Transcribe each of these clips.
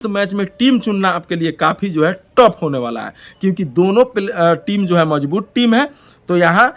इस मैच में टीम चुनना आपके लिए काफ़ी जो है टफ होने वाला है, क्योंकि दोनों टीम जो है मजबूत टीम है। तो यहाँ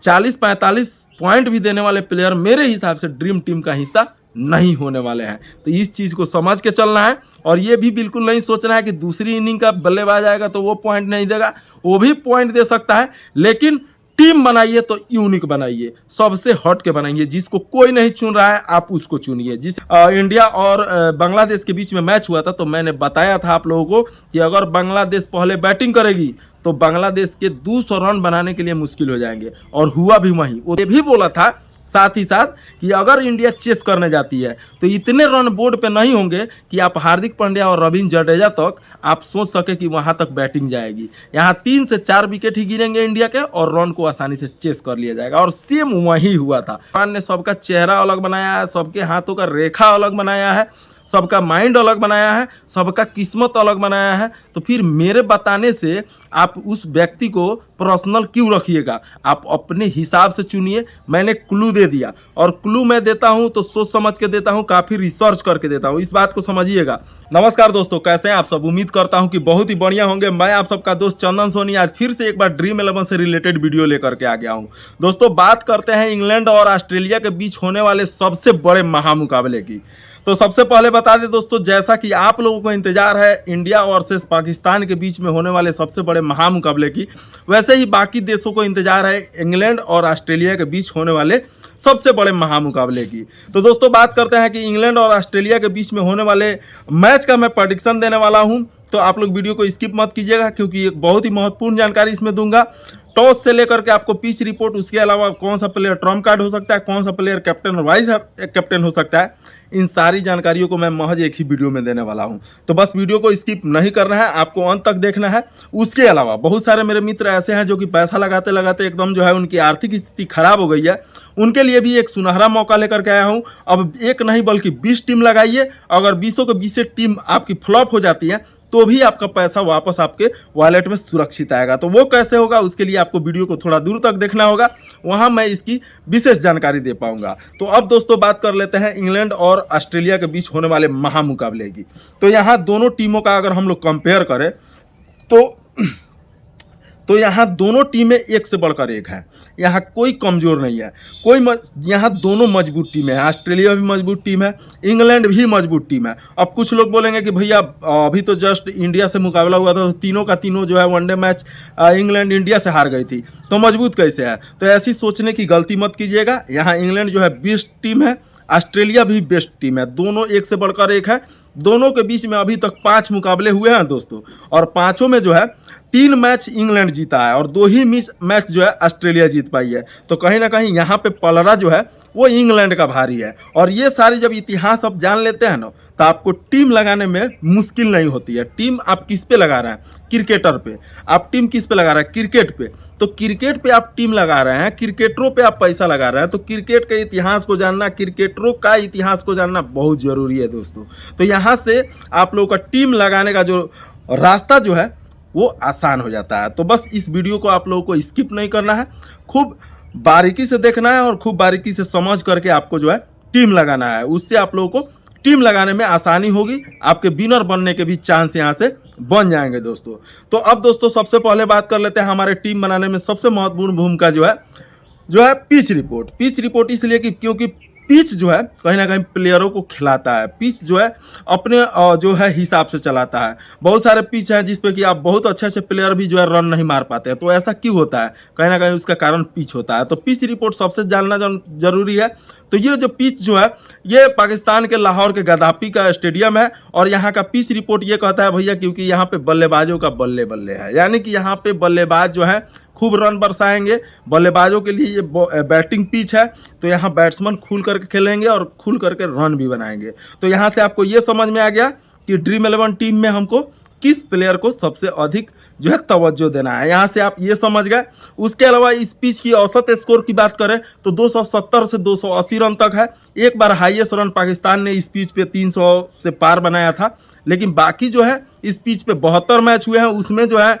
40-45 पॉइंट भी देने वाले प्लेयर मेरे हिसाब से ड्रीम टीम का हिस्सा नहीं होने वाले हैं। तो इस चीज़ को समझ के चलना है, और ये भी बिल्कुल नहीं सोचना है कि दूसरी इनिंग का बल्लेबाज आएगा तो वो पॉइंट नहीं देगा, वो भी पॉइंट दे सकता है। लेकिन टीम बनाइए तो यूनिक बनाइए, सबसे हट के बनाइए, जिसको कोई नहीं चुन रहा है आप उसको चुनिए। जिस इंडिया और बांग्लादेश के बीच में मैच हुआ था, तो मैंने बताया था आप लोगों को कि अगर बांग्लादेश पहले बैटिंग करेगी तो बांग्लादेश के 200 रन बनाने के लिए मुश्किल हो जाएंगे, और हुआ भी वहीं। वो ये भी बोला था साथ ही साथ कि अगर इंडिया चेस करने जाती है तो इतने रन बोर्ड पे नहीं होंगे कि आप हार्दिक पांड्या और रविंद्र जडेजा तक आप सोच सके कि वहां तक बैटिंग जाएगी। यहाँ 3 से 4 विकेट ही गिरेंगे इंडिया के, और रन को आसानी से चेस कर लिया जाएगा। और सेम वही हुआ था। पान ने सबका चेहरा अलग बनाया है, सबके हाथों का रेखा अलग बनाया है, सबका माइंड अलग बनाया है, सबका किस्मत अलग बनाया है। तो फिर मेरे बताने से आप उस व्यक्ति को पर्सनल क्यों रखिएगा? आप अपने हिसाब से चुनिए। मैंने क्लू दे दिया, और क्लू मैं देता हूं तो सोच समझ के देता हूं, काफ़ी रिसर्च करके देता हूं, इस बात को समझिएगा। नमस्कार दोस्तों, कैसे हैं आप सब? उम्मीद करता हूं कि बहुत ही बढ़िया होंगे। मैं आप सबका दोस्त चंदन सोनी आज फिर से एक बार ड्रीम 11 से रिलेटेड वीडियो लेकर के आ गया हूं। दोस्तों, बात करते हैं इंग्लैंड और ऑस्ट्रेलिया के बीच होने वाले सबसे बड़े महामुकाबले की। तो सबसे पहले बता दें दोस्तों, जैसा कि आप लोगों को इंतजार है इंडिया वर्सेस पाकिस्तान के बीच में होने वाले सबसे बड़े महामुकाबले की, वैसे ही बाकी देशों को इंतजार है इंग्लैंड और ऑस्ट्रेलिया के बीच होने वाले सबसे बड़े महामुकाबले की। तो दोस्तों, बात करते हैं कि इंग्लैंड और ऑस्ट्रेलिया के बीच में होने वाले मैच का मैं प्रेडिक्शन देने वाला हूं। तो आप लोग वीडियो को स्किप मत कीजिएगा, क्योंकि एक बहुत ही महत्वपूर्ण जानकारी इसमें दूंगा। टॉस से लेकर के आपको पिच रिपोर्ट, उसके अलावा कौन सा प्लेयर ट्रम्प कार्ड हो सकता है, कौन सा प्लेयर कैप्टन और वाइस कैप्टन हो सकता है, इन सारी जानकारियों को मैं महज एक ही वीडियो में देने वाला हूं। तो बस वीडियो को स्किप नहीं करना है, आपको अंत तक देखना है। उसके अलावा बहुत सारे मेरे मित्र ऐसे हैं जो कि पैसा लगाते लगाते एकदम जो है उनकी आर्थिक स्थिति खराब हो गई है, उनके लिए भी एक सुनहरा मौका लेकर के आया हूं। अब एक नहीं बल्कि 20 टीम लगाइए। अगर 20 के 20 टीम आपकी फ्लॉप हो जाती है तो भी आपका पैसा वापस आपके वॉलेट में सुरक्षित आएगा। तो वो कैसे होगा, उसके लिए आपको वीडियो को थोड़ा दूर तक देखना होगा, वहां मैं इसकी विशेष जानकारी दे पाऊंगा। तो अब दोस्तों, बात कर लेते हैं इंग्लैंड और ऑस्ट्रेलिया के बीच होने वाले महामुकाबले की। तो यहाँ दोनों टीमों का अगर हम लोग कंपेयर करें तो यहाँ दोनों टीमें एक से बढ़कर एक है। यहाँ कोई कमज़ोर नहीं है, यहाँ दोनों मजबूत टीम है। ऑस्ट्रेलिया भी मजबूत टीम है, इंग्लैंड भी मजबूत टीम है। अब कुछ लोग बोलेंगे कि भैया अभी तो जस्ट इंडिया से मुकाबला हुआ था, तो तीनों का तीनों जो है वनडे मैच इंग्लैंड इंडिया से हार गई थी, तो मजबूत कैसे है? तो ऐसी सोचने की गलती मत कीजिएगा। यहाँ इंग्लैंड जो है बेस्ट टीम है, ऑस्ट्रेलिया भी बेस्ट टीम है, दोनों एक से बढ़कर एक है। दोनों के बीच में अभी तक 5 मुकाबले हुए हैं दोस्तों, और पाँचों में जो है 3 मैच इंग्लैंड जीता है और 2 ही मैच जो है ऑस्ट्रेलिया जीत पाई है। तो कहीं ना कहीं यहाँ पे पलड़ा जो है वो इंग्लैंड का भारी है। और ये सारी जब इतिहास आप जान लेते हैं ना, तो आपको टीम लगाने में मुश्किल नहीं होती है। टीम आप किस पे लगा रहे हैं? क्रिकेटर पे। आप टीम किस पे लगा रहे हैं? क्रिकेट पे। तो क्रिकेट पे आप टीम लगा रहे हैं, क्रिकेटरों पे आप पैसा लगा रहे हैं, तो क्रिकेट के इतिहास को जानना, क्रिकेटरों का इतिहास को जानना बहुत ज़रूरी है दोस्तों। तो यहाँ से आप लोगों का टीम लगाने का जो रास्ता जो है वो आसान हो जाता है। तो बस इस वीडियो को आप लोगों को स्किप नहीं करना है, खूब बारीकी से देखना है, और खूब बारीकी से समझ करके आपको जो है टीम लगाना है। उससे आप लोगों को टीम लगाने में आसानी होगी, आपके विनर बनने के भी चांस यहाँ से बन जाएंगे दोस्तों। तो अब दोस्तों, सबसे पहले बात कर लेते हैं हमारे टीम बनाने में सबसे महत्वपूर्ण भूमिका जो है पिच रिपोर्ट। पिच रिपोर्ट इसलिए कि क्योंकि पिच जो है कहीं ना कहीं प्लेयरों को खिलाता है। पिच जो है अपने जो है हिसाब से चलाता है। बहुत सारे पिच हैं जिस पे कि आप बहुत अच्छे प्लेयर भी जो है रन नहीं मार पाते हैं। तो ऐसा क्यों होता है? कहीं ना कहीं उसका कारण पिच होता है। तो पिच रिपोर्ट सबसे जानना जरूरी है। तो ये जो पिच जो है, ये पाकिस्तान के लाहौर के गद्दाफी का स्टेडियम है, और यहाँ का पिच रिपोर्ट ये कहता है भैया, क्योंकि यहाँ पे बल्लेबाजों का बल्ले बल्ले है, यानी कि यहाँ पे बल्लेबाज जो है खूब रन बरसाएंगे। बल्लेबाजों के लिए ये बैटिंग पिच है, तो यहाँ बैट्समैन खुल करके खेलेंगे और खुल करके रन भी बनाएंगे। तो यहाँ से आपको ये समझ में आ गया कि ड्रीम 11 टीम में हमको किस प्लेयर को सबसे अधिक जो है तवज्जो देना है। यहाँ से आप ये समझ गए। उसके अलावा इस पिच की औसत स्कोर की बात करें तो 270 से 280 रन तक है। एक बार हाईएस्ट रन पाकिस्तान ने इस पिच पे 300 से पार बनाया था, लेकिन बाकी जो है इस पिच पे 72 मैच हुए हैं, उसमें जो है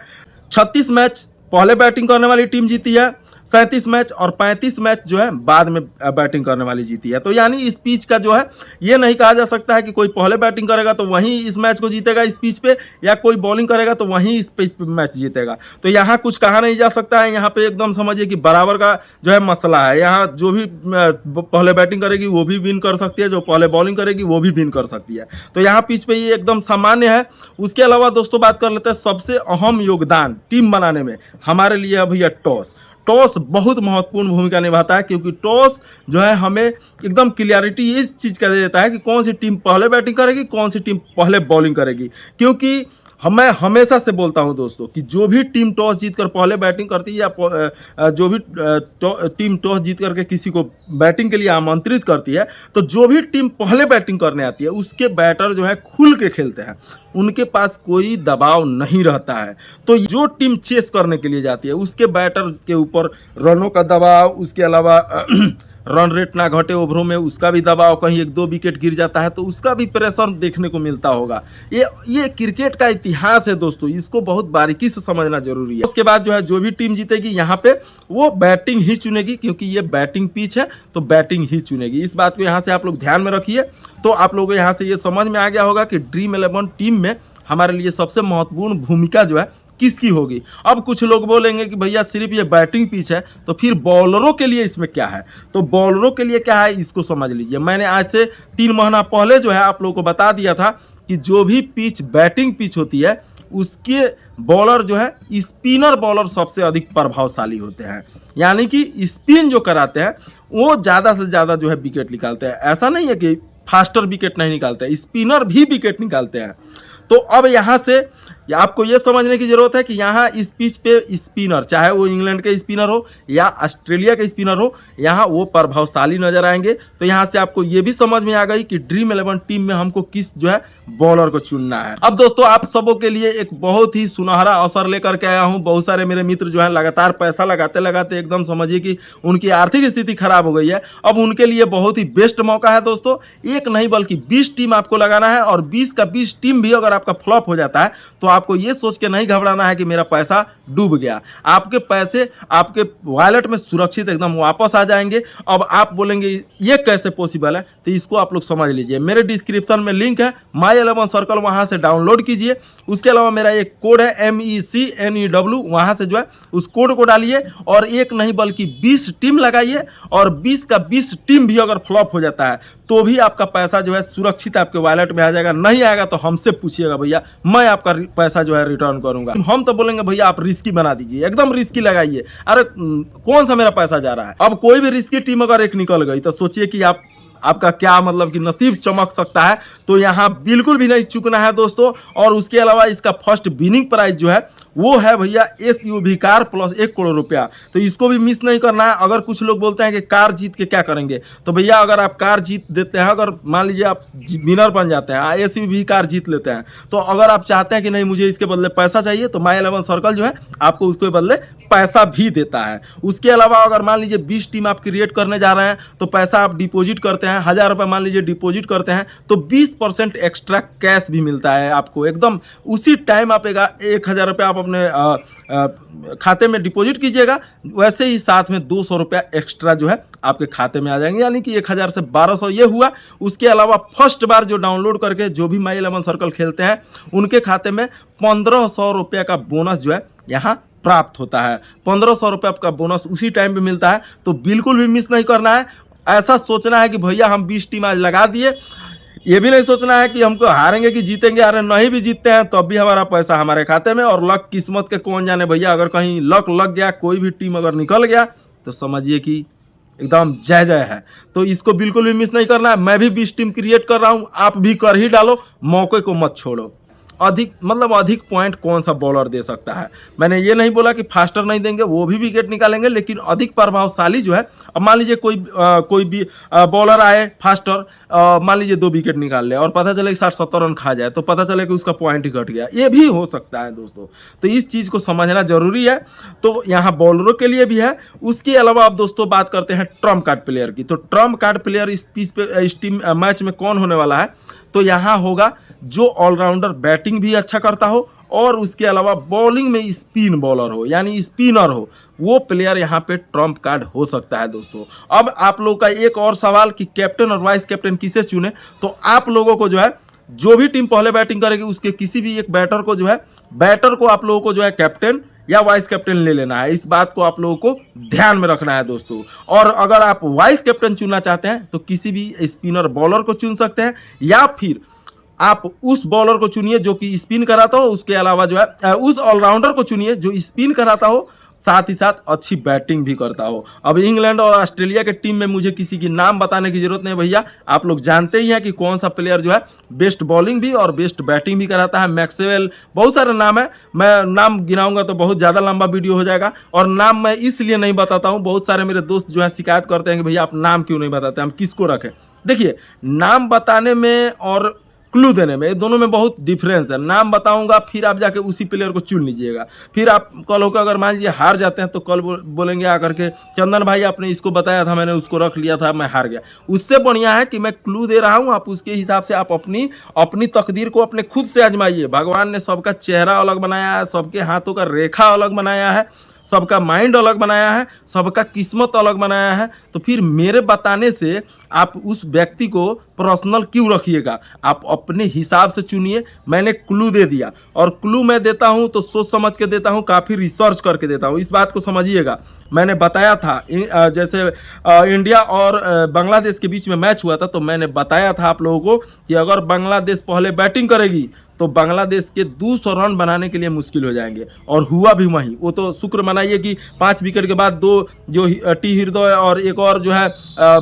36 मैच पहले बैटिंग करने वाली टीम जीती है, 37 मैच और 35 मैच जो है बाद में बैटिंग करने वाली जीती है। तो यानी इस पिच का जो है ये नहीं कहा जा सकता है कि कोई पहले बैटिंग करेगा तो वहीं इस मैच को जीतेगा इस पिच पे, या कोई बॉलिंग करेगा तो वहीं इस पिच पे मैच जीतेगा। तो यहाँ कुछ कहा नहीं जा सकता है, यहाँ पे एकदम समझिए कि बराबर का जो है मसला है। यहाँ जो भी पहले बैटिंग करेगी वो भी विन कर सकती है, जो पहले बॉलिंग करेगी वो भी विन कर सकती है। तो यहाँ पिच पे ये एकदम सामान्य है। उसके अलावा दोस्तों बात कर लेते हैं सबसे अहम योगदान टीम बनाने में हमारे लिए है भैया टॉस। टॉस बहुत महत्वपूर्ण भूमिका निभाता है, क्योंकि टॉस जो है हमें एकदम क्लियरिटी इस चीज़ का दे देता है कि कौन सी टीम पहले बैटिंग करेगी, कौन सी टीम पहले बॉलिंग करेगी। क्योंकि मैं हमेशा से बोलता हूं दोस्तों कि जो भी टीम टॉस जीतकर पहले बैटिंग करती है, या जो भी टीम टॉस जीत करके किसी को बैटिंग के लिए आमंत्रित करती है, तो जो भी टीम पहले बैटिंग करने आती है उसके बैटर जो है खुल के खेलते हैं, उनके पास कोई दबाव नहीं रहता है। तो जो टीम चेस करने के लिए जाती है उसके बैटर के ऊपर रनों का दबाव, उसके अलावा रन रेट ना घटे ओवरों में उसका भी दबाव, कहीं 1-2 विकेट गिर जाता है तो उसका भी प्रेशर देखने को मिलता होगा। ये क्रिकेट का इतिहास है दोस्तों, इसको बहुत बारीकी से समझना जरूरी है। उसके बाद जो है जो भी टीम जीतेगी यहाँ पे वो बैटिंग ही चुनेगी, क्योंकि ये बैटिंग पिच है तो बैटिंग ही चुनेगी। इस बात को यहाँ से आप लोग ध्यान में रखिए। तो आप लोगों को यहाँ से ये समझ में आ गया होगा कि ड्रीम 11 टीम में हमारे लिए सबसे महत्वपूर्ण भूमिका जो है किसकी होगी। अब कुछ लोग बोलेंगे कि भैया सिर्फ ये बैटिंग पिच है तो फिर बॉलरों के लिए इसमें क्या है। तो बॉलरों के लिए क्या है इसको समझ लीजिए। मैंने आज से 3 महीना पहले जो है आप लोगों को बता दिया था कि जो भी पिच बैटिंग पिच होती है उसके बॉलर जो है स्पिनर बॉलर सबसे अधिक प्रभावशाली होते हैं, यानी कि स्पिन जो कराते हैं वो ज़्यादा से ज़्यादा जो है विकेट निकालते हैं। ऐसा नहीं है कि फास्टर विकेट नहीं निकालते हैं, स्पिनर भी विकेट निकालते हैं। तो अब यहाँ से आपको ये समझने की जरूरत है कि यहाँ इस पिच पे स्पिनर, चाहे वो इंग्लैंड के स्पिनर हो या ऑस्ट्रेलिया के स्पिनर हो, यहाँ वो प्रभावशाली नजर आएंगे। तो यहाँ से आपको ये भी समझ में आ गई कि ड्रीम 11 टीम में हमको किस जो है बॉलर को चुनना है। अब दोस्तों आप सबों के लिए एक बहुत ही सुनहरा अवसर लेकर के आया हूँ। बहुत सारे मेरे मित्र जो है लगातार पैसा लगाते लगाते एकदम समझिए कि उनकी आर्थिक स्थिति खराब हो गई है। अब उनके लिए बहुत ही बेस्ट मौका है दोस्तों। एक नहीं बल्कि 20 टीम आपको लगाना है, और 20 का 20 टीम भी अगर आपका फ्लॉप हो जाता है तो आपको ये सोच के नहीं घबराना है कि मेरा पैसा डूब गया। आपके पैसे आपके वॉलेट में सुरक्षित एकदम वापस आ जाएंगे। अब आप बोलेंगे ये कैसे पॉसिबल है, तो इसको आप लोग समझ लीजिए। मेरे डिस्क्रिप्शन में लिंक है माई 11 सर्कल, वहां से डाउनलोड कीजिए। उसके अलावा मेरा एक कोड है MECNEW, वहां से जो है उस कोड को डालिए और एक नहीं बल्कि 20 टीम लगाइए। और 20 का 20 टीम भी अगर फ्लॉप हो जाता है तो भी आपका पैसा जो है सुरक्षित आपके वॉलेट में आ जाएगा। नहीं आएगा तो हमसे पूछिएगा भैया, मैं आपका पैसा जो है रिटर्न करूंगा। हम तो बोलेंगे भैया आप रिस्की बना दीजिए, एकदम रिस्की लगाइए। अरे कौन सा मेरा पैसा जा रहा है। अब कोई भी रिस्की टीम अगर एक निकल गई तो सोचिए कि आपका क्या मतलब कि नसीब चमक सकता है। तो यहाँ बिल्कुल भी नहीं चुकना है दोस्तों। और उसके अलावा इसका फर्स्ट विनिंग प्राइज जो है वो है भैया SUV कार प्लस 1 करोड़ रुपया। तो इसको भी मिस नहीं करना है। अगर कुछ लोग बोलते हैं कि कार जीत के क्या करेंगे, तो भैया अगर आप कार जीत देते हैं, अगर मान लीजिए आप विनर बन जाते हैं, SUV कार जीत लेते हैं, तो अगर आप चाहते हैं कि नहीं मुझे इसके बदले पैसा चाहिए, तो माई 11 सर्कल जो है आपको उसके बदले पैसा भी देता है। उसके अलावा अगर मान लीजिए 20 टीम आप क्रिएट करने जा रहे हैं तो पैसा आप डिपॉजिट करते हैं, 1000 रुपये मान लीजिए डिपॉजिट करते हैं, तो 20% एक्स्ट्रा कैश भी मिलता है आपको। एकदम उसी टाइम आप 1000 रुपये आप अपने खाते में डिपॉजिट कीजिएगा, वैसे ही साथ में 200 रुपया एक्स्ट्रा जो है आपके खाते में आ जाएंगे, यानी कि 1000 से 1200 ये हुआ। उसके अलावा फर्स्ट बार जो डाउनलोड करके जो भी माई 11 सर्कल खेलते हैं उनके खाते में 1500 रुपये का बोनस जो है यहाँ प्राप्त होता है। 1500 रुपये आपका बोनस उसी टाइम पे मिलता है। तो बिल्कुल भी मिस नहीं करना है। ऐसा सोचना है कि भैया हम 20 टीम आज लगा दिए, ये भी नहीं सोचना है कि हमको हारेंगे कि जीतेंगे। अरे नहीं भी जीतते हैं तो अभी हमारा पैसा हमारे खाते में। और लक किस्मत के कौन जाने भैया, अगर कहीं लक लग गया, कोई भी टीम अगर निकल गया तो समझिए कि एकदम जय जय है। तो इसको बिल्कुल भी मिस नहीं करना है। मैं भी 20 टीम क्रिएट कर रहा हूँ, आप भी कर ही डालो, मौके को मत छोड़ो। अधिक पॉइंट कौन सा बॉलर दे सकता है। मैंने ये नहीं बोला कि फास्टर नहीं देंगे, वो भी विकेट निकालेंगे, लेकिन अधिक प्रभावशाली जो है, अब मान लीजिए कोई भी बॉलर आए फास्टर, मान लीजिए 2 विकेट निकाल ले और पता चले कि 60-70 रन खा जाए, तो पता चले कि उसका पॉइंट ही घट गया। ये भी हो सकता है दोस्तों। तो इस चीज़ को समझना जरूरी है। तो यहाँ बॉलरों के लिए भी है। उसके अलावा अब दोस्तों बात करते हैं ट्रम्प कार्ड प्लेयर की। तो ट्रम्प कार्ड प्लेयर इस टीम मैच में कौन होने वाला है, तो यहाँ होगा जो ऑलराउंडर बैटिंग भी अच्छा करता हो और उसके अलावा बॉलिंग में स्पिन बॉलर हो यानी स्पिनर हो, वो प्लेयर यहाँ पे ट्रम्प कार्ड हो सकता है दोस्तों। अब आप लोगों का एक और सवाल कि कैप्टन और वाइस कैप्टन किसे चुने, तो आप लोगों को जो है जो भी टीम पहले बैटिंग करेगी उसके किसी भी एक बैटर को जो है आप लोगों को जो है कैप्टन या वाइस कैप्टन ले लेना है। इस बात को आप लोगों को ध्यान में रखना है दोस्तों। और अगर आप वाइस कैप्टन चुनना चाहते हैं तो किसी भी स्पिनर बॉलर को चुन सकते हैं, या फिर आप उस बॉलर को चुनिए जो कि स्पिन कराता हो, उसके अलावा जो है उस ऑलराउंडर को चुनिए जो स्पिन कराता हो, साथ ही साथ अच्छी बैटिंग भी करता हो। अब इंग्लैंड और ऑस्ट्रेलिया के टीम में मुझे किसी की नाम बताने की जरूरत नहीं भैया, आप लोग जानते ही हैं कि कौन सा प्लेयर जो है बेस्ट बॉलिंग भी और बेस्ट बैटिंग भी कराता है। मैक्सवेल, बहुत सारे नाम है, मैं नाम गिनाऊंगा तो बहुत ज़्यादा लंबा वीडियो हो जाएगा, और नाम मैं इसलिए नहीं बताता हूँ, बहुत सारे मेरे दोस्त जो है शिकायत करते हैं कि भैया आप नाम क्यों नहीं बताते, हम किसको रखें। देखिए, नाम बताने में और क्लू देने में, ये दोनों में बहुत डिफरेंस है। नाम बताऊंगा फिर आप जाके उसी प्लेयर को चुन लीजिएगा, फिर आप कल होकर अगर मान लीजिए हार जाते हैं तो कल बोलेंगे आकर के चंदन भाई आपने इसको बताया था, मैंने उसको रख लिया था, मैं हार गया। उससे बढ़िया है कि मैं क्लू दे रहा हूं, आप उसके हिसाब से आप अपनी तकदीर को अपने खुद से आजमाइए। भगवान ने सबका चेहरा अलग बनाया है, सबके हाथों का रेखा अलग बनाया है, सबका माइंड अलग बनाया है, सबका किस्मत अलग बनाया है, तो फिर मेरे बताने से आप उस व्यक्ति को पर्सनल क्यों रखिएगा। आप अपने हिसाब से चुनिए। मैंने क्लू दे दिया, और क्लू मैं देता हूं तो सोच समझ के देता हूं, काफ़ी रिसर्च करके देता हूं, इस बात को समझिएगा। मैंने बताया था जैसे इंडिया और बांग्लादेश के बीच में मैच हुआ था, तो मैंने बताया था आप लोगों को कि अगर बांग्लादेश पहले बैटिंग करेगी तो बांग्लादेश के 200 रन बनाने के लिए मुश्किल हो जाएंगे, और हुआ भी वहीं। वो तो शुक्र मनाइए कि 5 विकेट के बाद 2 जो टी हृदय और एक और जो है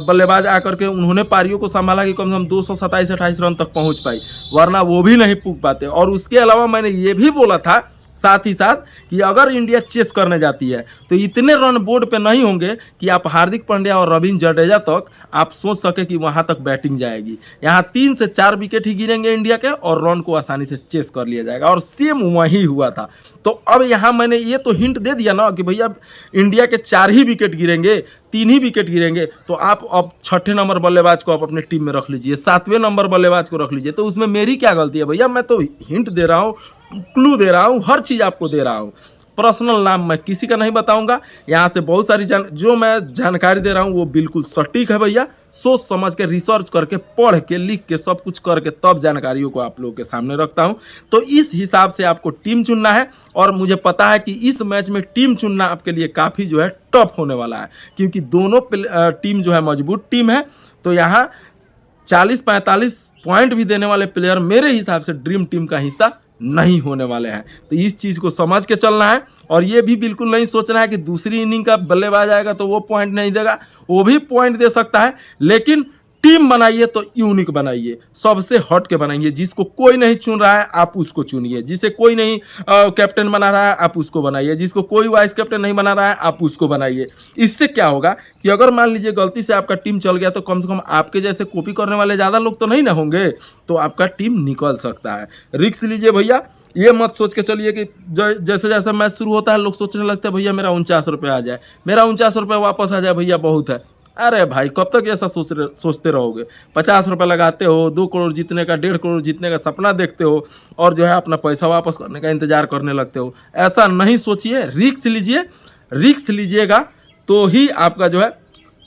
बल्लेबाज आकर के उन्होंने पारियों को संभाला कि कम से कम 227-28 रन तक पहुंच पाई, वरना वो भी नहीं पुग पाते। और उसके अलावा मैंने ये भी बोला था साथ ही साथ कि अगर इंडिया चेस करने जाती है तो इतने रन बोर्ड पे नहीं होंगे कि आप हार्दिक पांड्या और रविंद्र जडेजा तक आप सोच सके कि वहां तक बैटिंग जाएगी। यहाँ 3 से 4 विकेट ही गिरेंगे इंडिया के, और रन को आसानी से चेस कर लिया जाएगा, और सेम वही हुआ था। तो अब यहाँ मैंने ये तो हिंट दे दिया ना कि भैया इंडिया के 4 ही विकेट गिरेंगे, 3 ही विकेट गिरेंगे, तो आप अब 6ठे नंबर बल्लेबाज को आप अपने टीम में रख लीजिए, 7वें नंबर बल्लेबाज को रख लीजिए। तो उसमें मेरी क्या गलती है भैया, मैं तो हिंट दे रहा हूँ, क्लू दे रहा हूँ, हर चीज़ आपको दे रहा हूँ। पर्सनल नाम मैं किसी का नहीं बताऊंगा। यहाँ से बहुत सारी जो मैं जानकारी दे रहा हूँ वो बिल्कुल सटीक है भैया, सोच समझ के, रिसर्च करके, पढ़ के, लिख के, सब कुछ करके तब जानकारियों को आप लोगों के सामने रखता हूँ। तो इस हिसाब से आपको टीम चुनना है, और मुझे पता है कि इस मैच में टीम चुनना आपके लिए काफ़ी जो है टफ होने वाला है, क्योंकि दोनों टीम जो है मजबूत टीम है। तो यहाँ 40-45 पॉइंट भी देने वाले प्लेयर मेरे हिसाब से ड्रीम टीम का हिस्सा नहीं होने वाले हैं। तो इस चीज़ को समझ के चलना है, और ये भी बिल्कुल नहीं सोचना है कि दूसरी इनिंग का बल्लेबाज आएगा तो वो पॉइंट नहीं देगा, वो भी पॉइंट दे सकता है, लेकिन टीम बनाइए तो यूनिक बनाइए, सबसे हट के बनाइए। जिसको कोई नहीं चुन रहा है आप उसको चुनिए, जिसे कोई नहीं कैप्टन बना रहा है आप उसको बनाइए, जिसको कोई वाइस कैप्टन नहीं बना रहा है आप उसको बनाइए। इससे क्या होगा कि अगर मान लीजिए गलती से आपका टीम चल गया तो कम से कम आपके जैसे कॉपी करने वाले ज़्यादा लोग तो नहीं ना होंगे, तो आपका टीम निकल सकता है। रिस्क लीजिए भैया, ये मत सोच के चलिए कि जैसे जैसे मैच शुरू होता है लोग सोचने लगते हैं भैया मेरा 49 रुपये आ जाए, मेरा 49 रुपये वापस आ जाए भैया बहुत है। अरे भाई कब तक ऐसा सोचते रहोगे। 50 रुपये लगाते हो, 2 करोड़ जीतने का, 1.5 करोड़ जीतने का सपना देखते हो, और जो है अपना पैसा वापस करने का इंतजार करने लगते हो। ऐसा नहीं सोचिए, रिस्क लीजिए। रिस्क लीजिएगा तो ही आपका जो है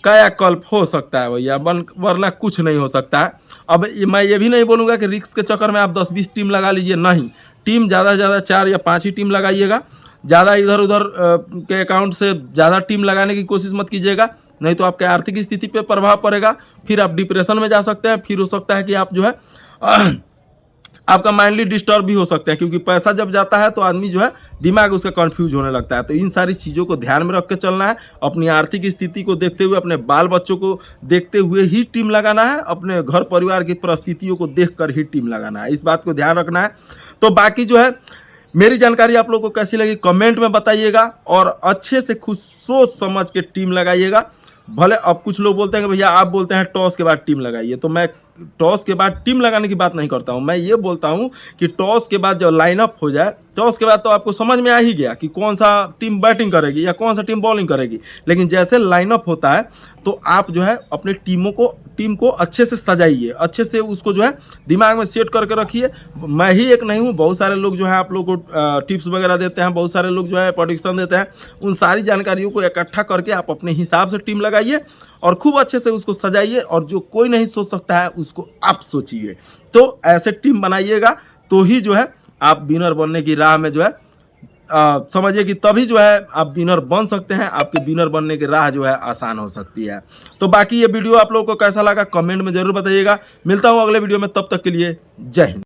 कायाकल्प हो सकता है भैया, वरना कुछ नहीं हो सकता है। अब मैं ये भी नहीं बोलूँगा कि रिस्क के चक्कर में आप 10-20 टीम लगा लीजिए, नहीं। टीम ज़्यादा से ज़्यादा 4 या 5 ही टीम लगाइएगा। ज़्यादा इधर उधर के अकाउंट से ज़्यादा टीम लगाने की कोशिश मत कीजिएगा, नहीं तो आपके आर्थिक स्थिति पे प्रभाव पड़ेगा, फिर आप डिप्रेशन में जा सकते हैं। फिर हो सकता है कि आप जो है आपका माइंडली डिस्टर्ब भी हो सकता है, क्योंकि पैसा जब जाता है तो आदमी जो है दिमाग उसका कंफ्यूज होने लगता है। तो इन सारी चीज़ों को ध्यान में रख के चलना है, अपनी आर्थिक स्थिति को देखते हुए, अपने बाल बच्चों को देखते हुए ही टीम लगाना है, अपने घर परिवार की परिस्थितियों को देखकर ही टीम लगाना है, इस बात को ध्यान रखना है। तो बाकी जो है मेरी जानकारी आप लोगों को कैसी लगी कमेंट में बताइएगा, और अच्छे से खुद सोच समझ के टीम लगाइएगा। भले अब कुछ लोग बोलते हैं कि भैया आप बोलते हैं टॉस के बाद टीम लगाइए, तो मैं टॉस के बाद टीम लगाने की बात नहीं करता हूँ, मैं ये बोलता हूँ कि टॉस के बाद जब लाइनअप हो जाए, टॉस के बाद तो आपको समझ में आ ही गया कि कौन सा टीम बैटिंग करेगी या कौन सा टीम बॉलिंग करेगी, लेकिन जैसे लाइनअप होता है तो आप जो है अपने टीम को अच्छे से सजाइए, अच्छे से उसको जो है दिमाग में सेट करके रखिए। मैं ही एक नहीं हूँ, बहुत सारे लोग जो है आप लोग को टिप्स वगैरह देते हैं, बहुत सारे लोग जो है प्रेडिक्शन देते हैं। उन सारी जानकारियों को इकट्ठा करके आप अपने हिसाब से टीम लगाइए और खूब अच्छे से उसको सजाइए, और जो कोई नहीं सोच सकता है उसको आप सोचिए। तो ऐसे टीम बनाइएगा तो ही जो है आप विनर बनने की राह में जो है समझिए कि तभी जो है आप विनर बन सकते हैं, आपके विनर बनने की राह जो है आसान हो सकती है। तो बाकी ये वीडियो आप लोगों को कैसा लगा कमेंट में जरूर बताइएगा। मिलता हूँ अगले वीडियो में, तब तक के लिए जय हिंद।